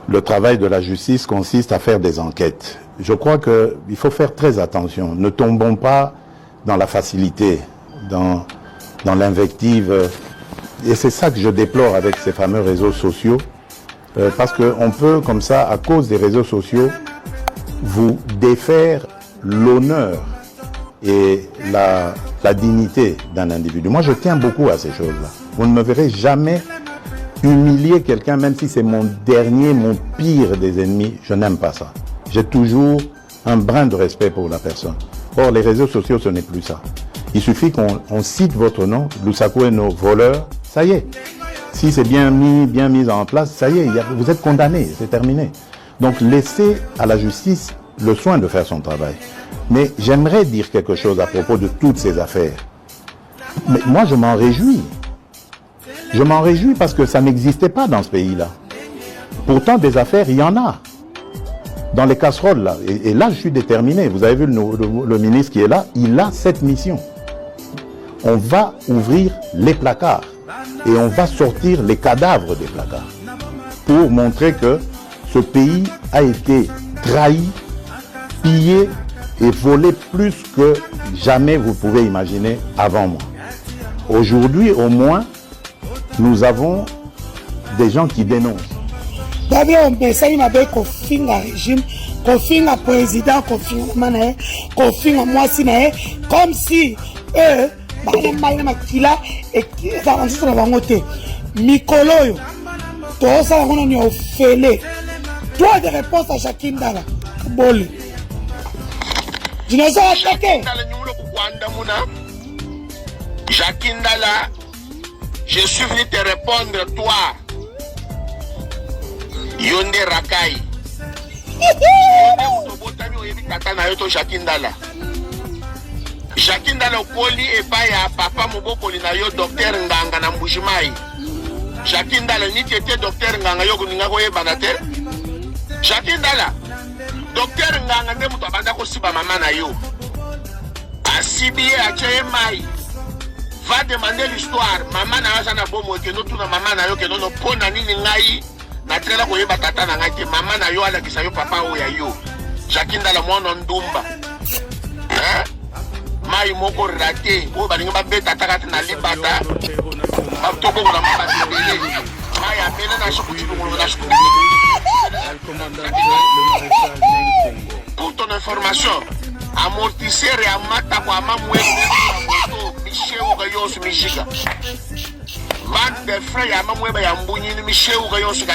le travail de la justice consiste à faire des enquêtes. Je crois qu'il faut faire très attention. Ne tombons pas dans la facilité, dans l'invective. Et c'est ça que je déplore avec ces fameux réseaux sociaux. Parce qu'on peut, comme ça, à cause des réseaux sociaux, vous défaire l'honneur et la dignité d'un individu. Moi, je tiens beaucoup à ces choses-là. Vous ne me verrez jamais humilier quelqu'un, même si c'est mon dernier, mon pire des ennemis. Je n'aime pas ça. J'ai toujours un brin de respect pour la personne. Or, les réseaux sociaux, ce n'est plus ça. Il suffit qu'on cite votre nom, Lusaku et nos voleurs, ça y est. Si c'est bien mis en place, ça y est, vous êtes condamné, c'est terminé. Donc, laissez à la justice le soin de faire son travail. Mais j'aimerais dire quelque chose à propos de toutes ces affaires. Mais moi, je m'en réjouis. Je m'en réjouis parce que ça n'existait pas dans ce pays-là. Pourtant, des affaires, il y en a. Dans les casseroles, là. Et là, je suis déterminé. Vous avez vu le ministre qui est là, il a cette mission. On va ouvrir les placards et on va sortir les cadavres des placards pour montrer que ce pays a été trahi, pillé et volé plus que jamais vous pouvez imaginer avant moi. Aujourd'hui, au moins, nous avons des gens qui dénoncent. D'abord, on peut saluer avec un régime, un président, un moi, comme si eux, Mikolo, toi, ça, on a fait. Toi, des réponses à Jacqueline Dala. Boli. Dinosaure attaqué. Jacqueline Dala, je suis venu te répondre, toi. Yonde Rakai. Jacqueline Dala. Jacqueline Dala Okoli et Paya, papa Mobokoli na yo docteur Nganga na Mbujimai. Jacqueline Dala ni tete docteur Nganga yo kuninga ko yebanate. Jacqueline Dala docteur Nganga nde muto abanda ko siba mama na yo. Asibi a cheye mai. Va demander l'histoire. Maman na za na bomo ke no tuna mama na yo ke no no pona nini ngai. Na trela ko yeba tata na ngai ke mama na yo ala kisa yo papa o ya yo. Jacqueline Dala mwana ndumba. Mai moko raté o balinga babeta takati na libata batoko na mama tibele mai amena na shukuru na shukuru. Pour ton information, amortisseur et amata kwa mamwe moto Michel Gayos Michiga. Van de frère ya mamwe ba ya mbunyi ni Michel Gayos ga.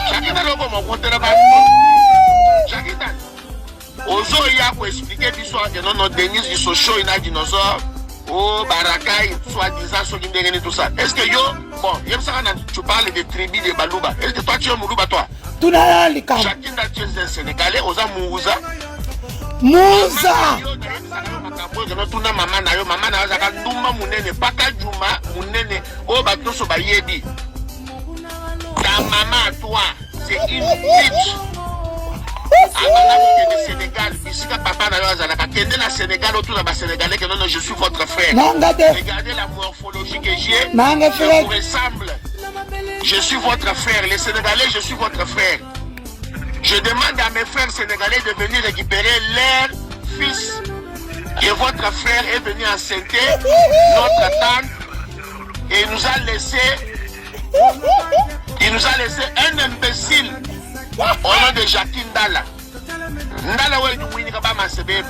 Chakita lobo mo kontera ba. Chakita Ozo ya pour expliquer l'histoire que non Denis du Sochaux il a dinosaure oh Barakai soi-disant so kindengeni tout ça. Est-ce que yo bon, tu parles des tribus de Balouba. Est-ce que toi tu es Moulouba toi? Tout là les camps. Chacun d'entre eux Sénégalais oza Mouza. Mouza. Tuna mama na yo mama na zaka ndumba munene paka juma munene o batoso bayebi. Ta maman toi, c'est une bitch. Avant Sénégal, ici papa n'a pas kende na Sénégal autour de Sénégalais que non je suis votre frère. Regardez la morphologie que j'ai. Je vous ressemble. Je suis votre frère. Les Sénégalais, je suis votre frère. Je demande à mes frères sénégalais de venir récupérer leur fils. Et votre frère est venu enceinter notre tante et nous a laissé un imbécile au nom de Jacqueline Dala. Ndala we du wini kaba masebebe.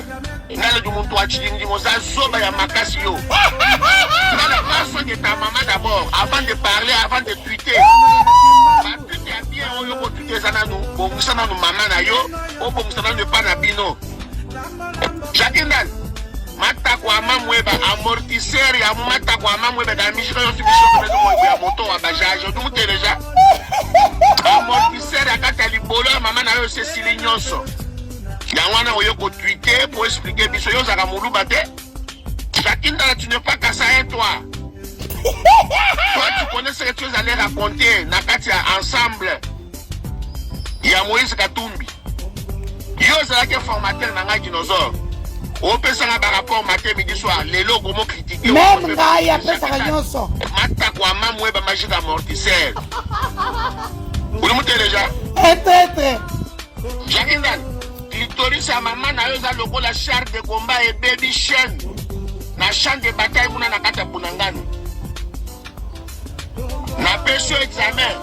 Ndala du muntu wa chilingi moza zoba ya makasi yo. Ndala prends de ta maman d'abord avant de parler, avant de tweeter. Ba tweeter bien oyo ko tweeter sana nu bongisa na nu mama na yo, o bongisa na ne pa na bino. Jacqueline Dala mata kwa mamweba amortisseur ya mata kwa mamweba da mishika yo sibisho ko ya moto wa bajaje. Tu mute déjà. Amortisseur akata libolo mama na yo Cécilie Nyonso. Yawana oyoko tweeter pour expliquer biso yo zaka muluba te. Jacqueline Dala tu n'es pas qu'à ça et toi. Toi tu connais ce que tu allais raconter nakati ensemble. Ya Moïse Katumbi. Yo zala ke formateur na nga dinosaure. O pesa na rapport matin midi soir lelo gomo critiquer. Même nga ya pesa ka nyonso. Mata kwa mamwe ba magique amortisseur. Vous le montez déjà? Un traître. Jacqueline Dala. Clitoris à maman na yo za logo la char de combat et baby chaîne. Na champ de bataille muna na kata bunangani. Na peso examen.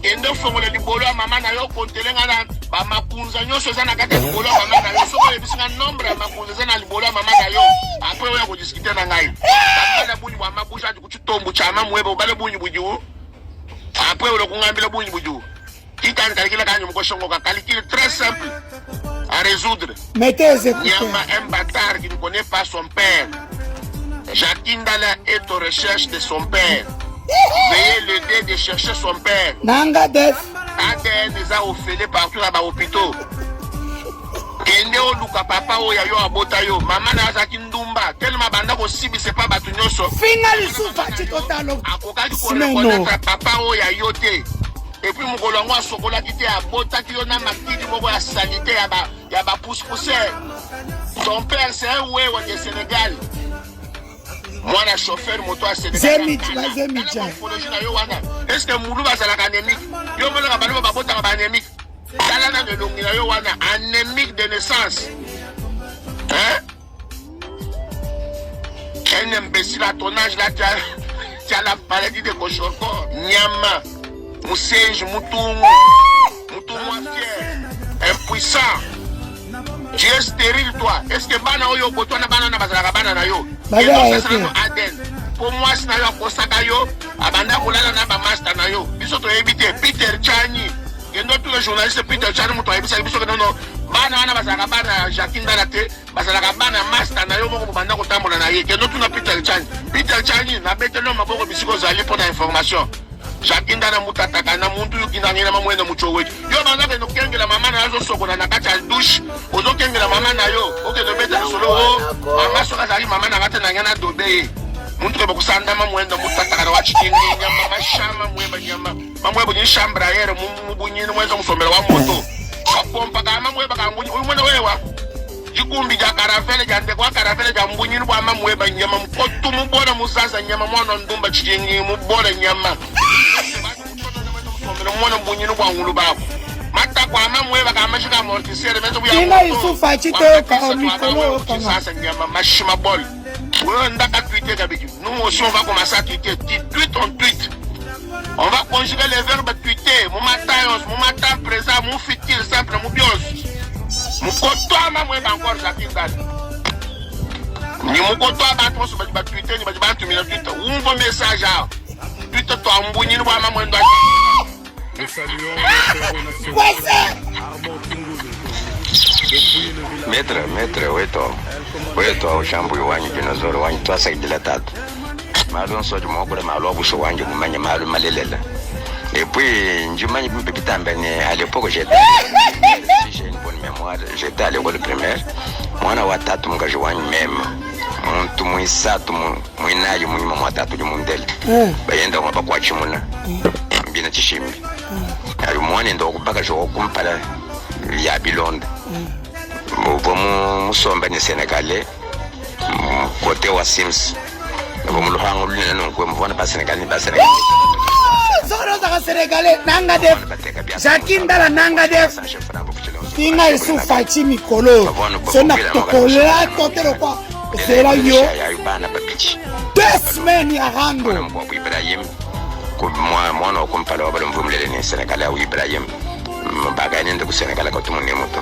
Endo fongola libolo ya mama na yo kontelenga na ba makunza nyonso za na kata libolo ya mama na yo. Soko ebisinga nombre ya makunza za na libolo ya mama na yo. Après oya ko discuter na ngai. Bala bunyi bwa mabusha ndi kuchitombo cha mamwebe ubale bunyi buju. Après oya ko ngambela bunyi buju. Kitani kalikila kanyo mkoshongo ka calcul très simple à résoudre. Mettez les écouteurs. Nyama un bâtard qui ne connaît pas son père. Jacqueline Dala est aux recherches de son père. Veuillez l'aider de chercher son père. Nanga def. ADN les a offert partout dans les hôpitaux. Kende o luka papa o ya yo abota yo. Maman na zaki ndumba. Tellement banda ko sibi c'est pas batu nyonso. Finali soufa chitotalo. Akokaki ko reconnaître papa o ya yote. Et puis mon colongo a sokola quitté à bota qui on a matidi moko ya sanité ya ba pousse-pousse. Son père c'est un ouais au Sénégal. Moi la chauffeur moto à Sénégal. Zemit. Est-ce que moulou va ça la anémique? Yo mo la balo ba bota ba anémique. Dala na de longi na yo wana anémique de naissance. Hein? Un imbécile à ton âge là tu as la maladie de Kochorko, Nyama. Moussége, Moutoumou fier, impuissant. Tu es stérile, toi. Est-ce que Bana Oyo, Botona Banana Bazara Banana Yo? Aden. Pour moi, c'est un Kosaka Yo, Abanda Kolana Naba Master Nayo. Ils sont éviter Peter Chani. Et nous, tous les journalistes, Peter Chani, Moutou, ils sont que non, Bana Bazara Bana, Jacqueline Dalate, Bazara Bana Master Nayo, Banda Kotambola Naye. Et nous, tous les Peter Chani. Peter Chani, n'a pas été l'homme à Boko Bissiko Zali pour l'information. Jacqueline Dala mutataka na muntu yukinangela mamwenda muchowetu yo banga ke nokengela mama na zo sokola na kati ya douche ozo kengela mama na yo oke no beta solo mama soka zali mama na kati na ngana dobe muntu ke bokusanda mamwenda mutataka na wachikingi nyama mashama mweba nyama mamwebo ni shambra yere mubunyini mwenza musomera wa moto apompa kama mweba kangunyi uyu mwana wewa jikumbi ja karafele ja ndekwa karafele ja mbunyini bwa mamweba nyama mkotu mubona musaza nyama mwana ndumba chikingi mubona nyama mwana mbunyini kwa ngulu babo mata kwa mamwe baka mashika amortisere mezo buya ina isufa chito ka mikolo kama sasa nyama mashima bol wewe ndaka tweeter kabiki nous aussi on va commencer à tweeter tweet on tweet on va conjuguer les verbes tweeter mon matin présent mon futur simple mon bios mon koto mamwe ba encore Jacqueline Dala ni mon koto ba to ba tweeter ni ba tu mina tweet un bon message à tweet to ambunyini bwa mamwe ndo. Maître, weto ushambu wanyu dinozoro wanyu twasaidila tatu malo nsoje moko malo busho wanyu mumanya malo malelela et puis njumanya bipitambene à l'époque j'étais si j'ai une bonne mémoire j'étais à l'école primaire mwana wa tatu mungaje wanyu même muntu muisatu muinayo munyuma mwa tatu jumundele bayenda kwa kwa chimuna mbina chishimbi ari mwana ndo kubaka jo kumpala ya bilonda musomba ni Sénégalais côté wa Sims comme le hango lune non ko mvona ba Sénégalais ba Sénégalais zoro za Sénégalais nanga def Jacqueline Dala nanga def tinga isufa chimi kolo sona tokola totero kwa sera yo 2 semaines ya rando Ibrahim ko mwana ko mpala wa mvumlele ni Sénégalais au Ibrahim bagani ndo ku Sénégal ko tumunne moto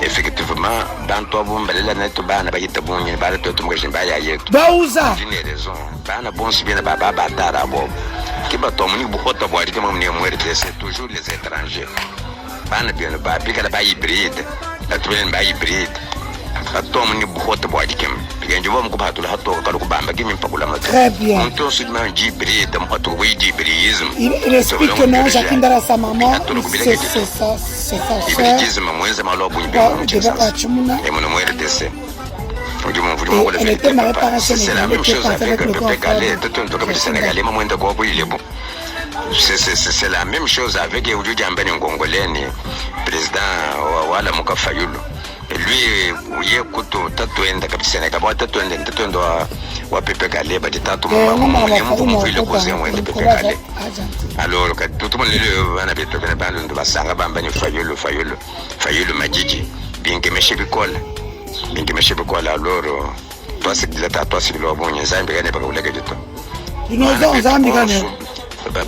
effectivement dans toi vous mbalela na to bana bayita bunyi bala to tumgaje mbaya yetu bauza une raison bana bon si bien baba batara bo kiba to muni bukhota bo ari kama mni mwerte c'est toujours les étrangers bana bien ba bika ba hybride la tulen ba hybride to muni bukhota bo ari kem bigenje bo mkuba hatula hato kaluku bamba kimi mpakula mato on se met hybride mhato wi hybridisme il explique que non Jacqueline Dala sa maman c'est ça hybridisme mwenza malo bunyi et mon mwerte c'est c'est la même chose avec le peuple galais. Sénégalais, c'est la même chose avec Oudjou Djambani Ngongoleni, président Wala Mouka Fayulu. lui ye kuto tatuenda kabisa na kabwa tatuenda wa Pepe Kale ba tatu mama mu vile koze mwende Pepe Kale alors que tout le monde le bana beto bana bana ndo basanga bamba ni fayolo majiji bien que meshe bikola alors toi c'est de la toi c'est le bon nzambe gane ba kula kedito nzambe gane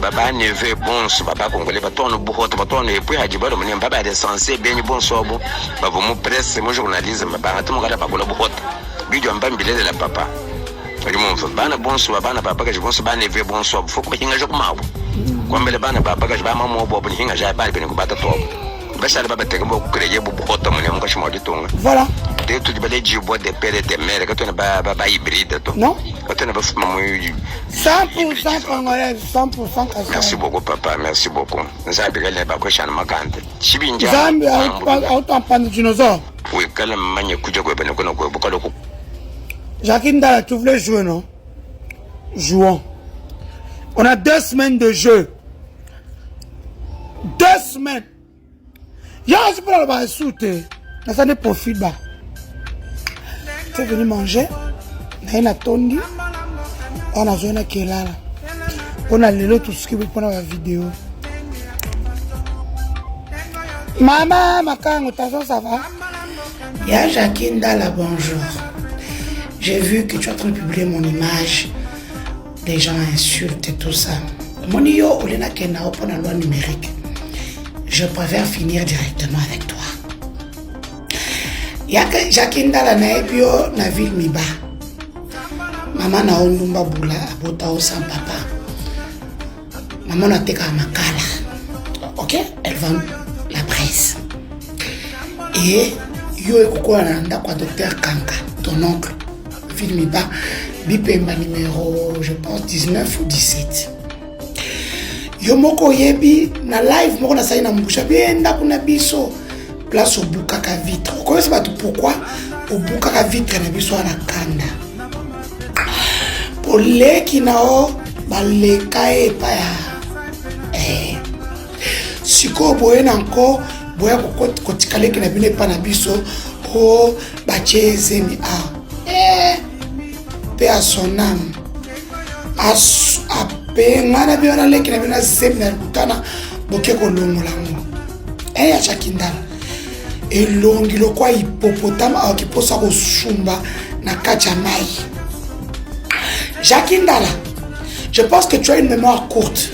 baba neve bonso baba congolais batono buhoto batono epuis hajibalo mani baba de censé bien bon sobo bavo mo presse mo journalisme baba tout mon gars bakola buhoto bidio mbambile de la papa bali mo bana bonso bana baba ka bonso bana neve bonso faut ko kinga joko mawo kwambele bana baba ka baba mo bo kinga ja bana bene ko bata to bashale baba te ko créer buhoto mani mo ka shimo ditonga voilà de tout balé jibo de père et de mère ka tona baba hybride to non ka tona ba fuma mo 100% congolais, 100% Kasai. Merci beaucoup, papa. Merci beaucoup. Nous avons bien les bacs chez Makante. Chibinja. Zambi, autant pas de dinosaures. Oui, quand même, manie kuja kwa beno kono kwa bokalo ko. Jacques Ndala, tu voulais jouer, non? Jouons. On a 2 semaines de jeu. 2 semaines. Y'a aussi pour la base souté. Mais ça ne profite pas. Tu es venu manger. On a tondi. On a joué à Kelala. On a l'élo tout ce qui veut prendre la vidéo. Maman, Makango, ça va? Y'a Jacques Ndala, bonjour. J'ai vu que tu es en train de publier mon image. Les gens insultent et tout ça. Mon yo, Olena Kenao pour la loi numérique. Je préfère finir directement avec toi. Y'a Jacques Ndala naebio na ville Miba. Maman na ondumba bula abota au sans papa. Maman na teka makala. Ok? Elle vend la presse. Et yo ekoko na nda kwa docteur Kanka, ton oncle. Ville Miba, Bipemba numéro, je pense 19 ou 17. Yo moko yebi na live moko na saina mbusha bienda kuna biso place au bukaka vitre. Vous connaissez pas pourquoi au bukaka vitre na biso na kanda. Pour les qui nao baleka e pa ya siko boye nanko boya ko tikale ki na bine pa na biso o bacheze mi a pe à son âme a pe ngana bi wana leki na bina zemna kutana boke ko longolango ya Jacques Ndala elongi lokwa hippopotam akiposa ko sumba na kacha mai. Jacques Ndala, je pense que tu as une mémoire courte.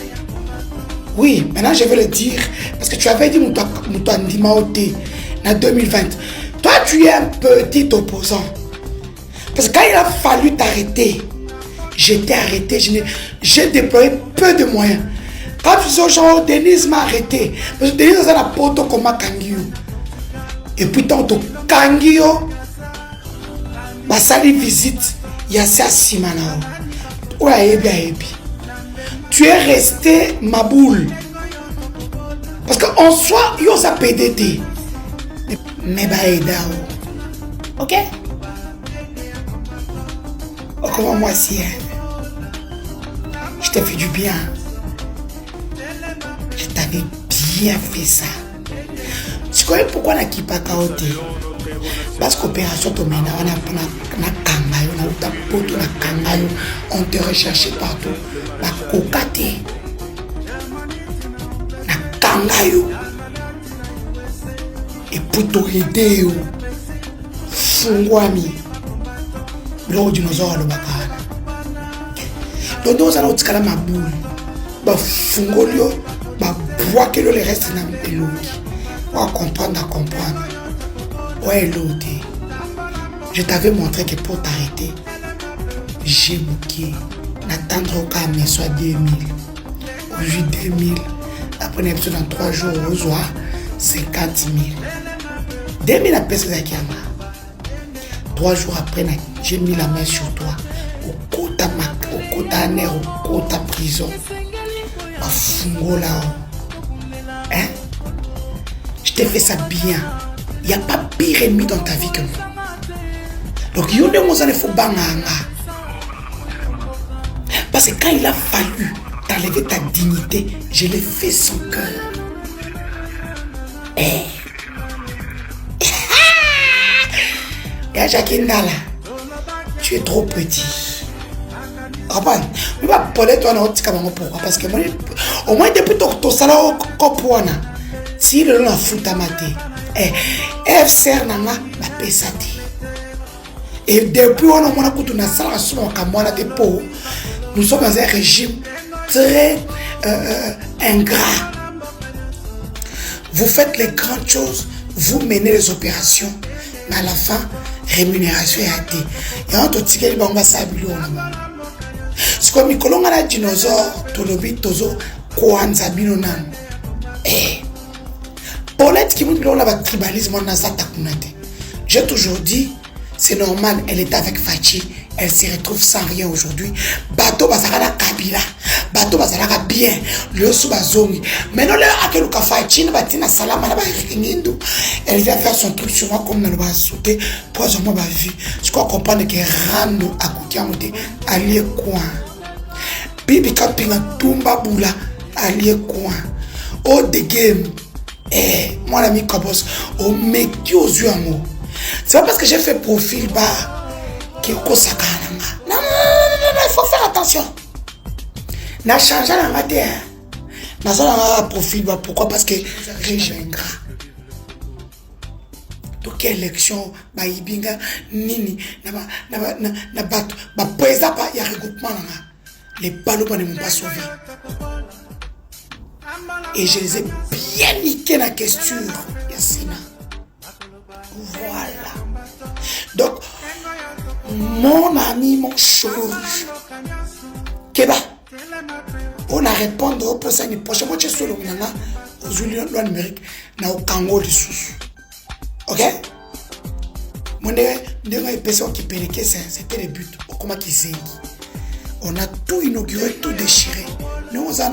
Oui, maintenant je vais le dire, parce que tu avais dit Moutouandi Maoté en 2020. Toi, tu es un petit opposant. Parce que quand il a fallu t'arrêter, j'étais arrêté, j'ai déployé peu de moyens. Quand tu dis aux gens, Denise m'a arrêté. Parce que Denise a la poto comme Kangio. Et puis, tant que Kangio, ma salle visite, il y a ça Simanao. Tu es resté ma boule. Parce qu'en soi, il y a PDT. Mais Baïdao. Ok? Oh, comment moi si je t'ai fait du bien. Je t'avais bien fait ça. Tu connais pourquoi on a quitté Kaoté? Parce qu'opération Tomena, on a Kangayo, on a poto na Kangayo, on te recherche partout. La Kokate, na Kangayo, et pour aider, Fungwami, l'eau dinosaure le bacana. Donc, nous allons tirer ma boule, bah Fungolio, bah bois que le reste n'a pas l'eau. On va comprendre. Ouais, l'autre. Je t'avais montré que pour t'arrêter, j'ai bouqué. N'attendre au cas, mais soit 2000. Aujourd'hui, 2000. Après, on dans 3 jours, au soir, 50 000. 2000 après, c'est ça qui a marre. 3 jours après, j'ai mis la main sur toi. Au côté nerf, au côté prison. À Fungo là-haut. Hein? Je t'ai fait ça bien. Il n'y a pas pire ennemi dans ta vie que moi. Donc, il y a des gens qui font banganga. Parce que quand il a fallu t'enlever ta dignité, je l'ai fait sans cœur. Il y a Jackie Ndala. Tu es trop petit. Comprends? Mais pas Paulette, toi, non, pourquoi? Parce que moi, au moins, depuis ton salaire, si le long fout à mater, FCR n'a pas pesati. Et depuis, on a un salaire sur mon camoin de peau. Nous sommes dans un régime très ingrat. Vous faites les grandes choses, vous menez les opérations, mais à la fin, rémunération est hâtée. Et on te dit qu'il va s'habiller. C'est comme si on a un dinosaure, tolobi tozo, kwanza binonan. Paulette qui me dit qu'on a un tribalisme, on a ça takunate. J'ai toujours dit, c'est normal, elle est avec Fachi, elle se retrouve sans rien aujourd'hui. Bateau basara Kabila, bateau basara bien, le sous bazongi. Maintenant, là, à quel cas Fachi, batina salama, elle vient faire son truc sur moi comme dans le bas sauter, poison moi ma vie. Je crois comprendre que Rando a coûté allié coin. Bibi Kapinga Tumba Boula allié coin. Oh, the game. Mon ami Kabos, au mec qui aux yeux amour. C'est pas parce que j'ai fait profil bas qu'il y a non, il faut faire attention. N'a changé la matière. N'a pas profil bas. Pourquoi? Parce que j'ai un gras. Donc, élection, Ibinga, Nini, na bateau, président, il y a regroupement. Les ballots ne m'ont pas sauvé. Et je les ai bien niqués la question. Voilà. Donc, mon ami, mon chirurgien, Keba, on a répondu au prochain prochain. Moi, je suis le Nana, aux Unions numériques, na au Congo de sous. Ok? Mon personne qui pénéquait, c'était le but. Comment qui s'est dit? On a tout inauguré, tout déchiré. Nous, on a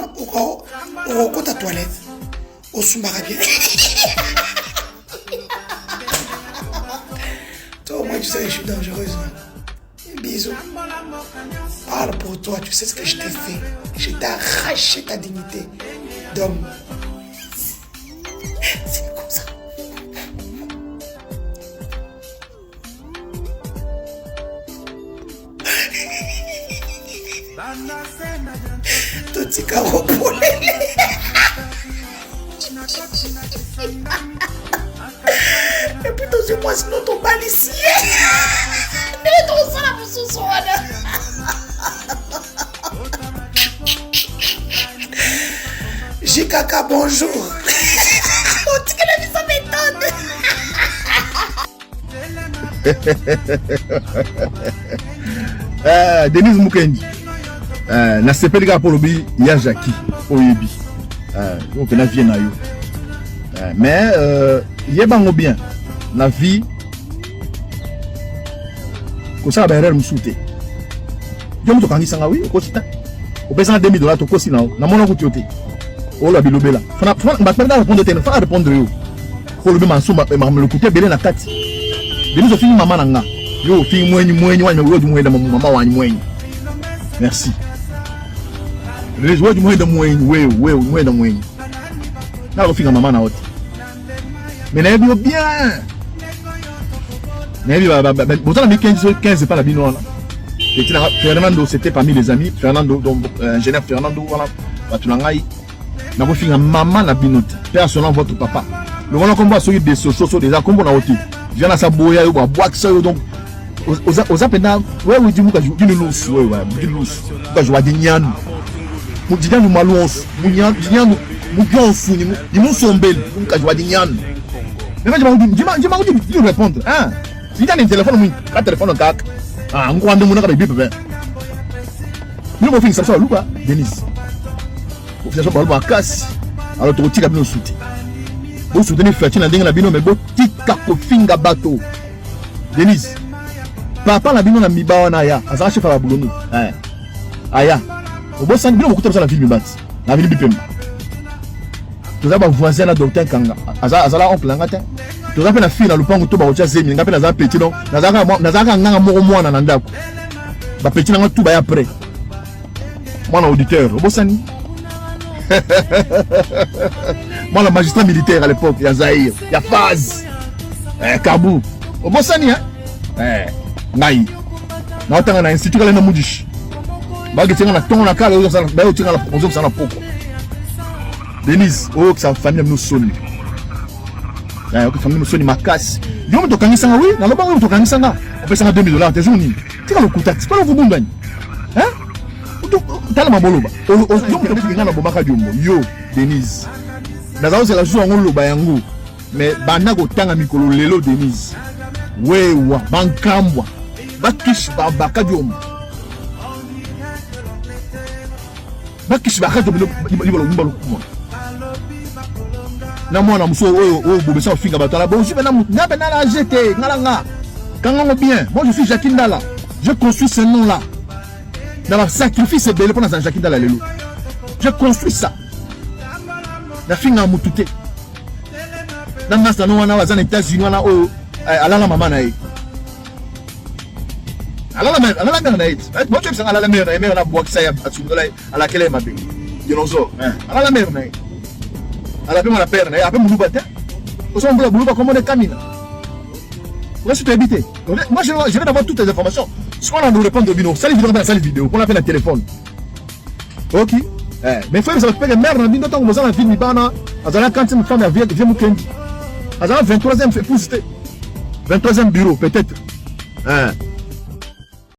au côté de la toilette. Au sous-marabien. Toi, au moins, tu sais que je suis dangereuse. Bisous. Parle pour toi, tu sais ce que je t'ai fait. Je t'ai arraché ta dignité d'homme. C'est comme ça. Tout est carreau-polé. Et puis, dans moi, sinon, ton balicier. Mais ton sang, la pousse Jikaka, bonjour. On dit que la vie, ça m'étonne. Denise Mukendi. Na sepeli ka polobi ya Jackie oyebi donc na vie na yo mais yebango bien na vie ko sa ba erreur musute yo muto kangi sanga wi ko sita o pesa $2000 to ko sina na mona ko tiote o la bilobela fana ba perdre répondre te fa répondre yo ko lobi mansumba ma me l'écouter belé na kati bini so fini mama nanga yo fini mwenyi wa me wo du mwenyi mama wa mwenyi merci. Les joueurs du moins de moins, oui, moins de moins. Là, on fait un maman à haute. Mais n'a pas bien. N'a pas bien. Pourtant, la 15 c'est pas la binoire. Fernando, c'était parmi les amis. Fernando, donc ingénieur Fernando, voilà. Batulangai. N'a pas fait un maman la binote. Personnellement, votre papa. Le voilà comme on sur des sociaux, des accombos à haute. Viens à sa boya, ou à boire ça, donc. Aux appels, ouais, oui, dis-moi que je dis le lousse, ouais, dis le lousse. Que je vois des nians. Mujia nous malons, Mujia nous bien founis, ils m'ont sombel, donc je vois des nians. Mais je m'ai dit répondre, hein? Si tu as un téléphone, un téléphone en cac, ah, on croit que mon arrêt bébé. Nous avons fait ça sur Loupa, Denise. Au final, on va casse. Alors, tu as tiré à nos soutiens. Vous soutenez Fatine à la bino, mais vous tika kofinga bateau. Denise, papa la bino na miba na ya, azara chef la boulonu. Aya. Au bout de 5 minutes, on a la ville de Bat. La ville de Pemba. Tout ça, voisin, la docteur Kanga. Azala, oncle Langata. Tout ça, la fille, dans le pan, tout le monde, il y a un petit nom. Nazaka, un mot, un andako. La petite, tout va après. Moi, l'auditeur, au Bossani. Moi, le magistrat militaire à l'époque, il y a Zahir, il y a Faz, Kabou. Au Bossani, hein. ngai na otanga na institut kala na mudish ba getinga na tongo na kala ozo ba otinga la promotion sana poko Denise oh que sa famille nous sonne que famille nous sonne makasi yo mo tokangisa nga oui na lobango mo tokangisa nga opesa nga $2000 te jour nini tika lo kutati pas lo vubungani tala maboloba yo mo tokanga na bomaka jombo yo Denise nazawo c'est la jour ngolo ba yango mais bana ko tanga mikolo lelo Denise wewa bankambwa bakish babaka jombo bakish bakato libalo kuma na mwana muso oyo bobesa ofinga batala bon je na la jeté ngalanga kango bien moi je suis Jackie Ndala je construis ce nom là dans la sacrifice belé pour na Jackie Ndala lelo je construis ça na finga mutute na masta no wana wazana États-Unis wana o alala mama na ye alala mère na ye moi je sais alala mère na boxa ya atsungala ala kele mabe dinosaure alala mère na ye ala pe mala père na ye ape muluba te oso mbula muluba comment de camina là je t'habite moi je vais avoir toutes les informations ce qu'on a nous répondre bino salut vidéo on appelle le téléphone OK mais frère ça peut que mère na bino tango mozana film bana azala quand une femme vient mukendi azala 23e fait pousser 23e bureau peut-être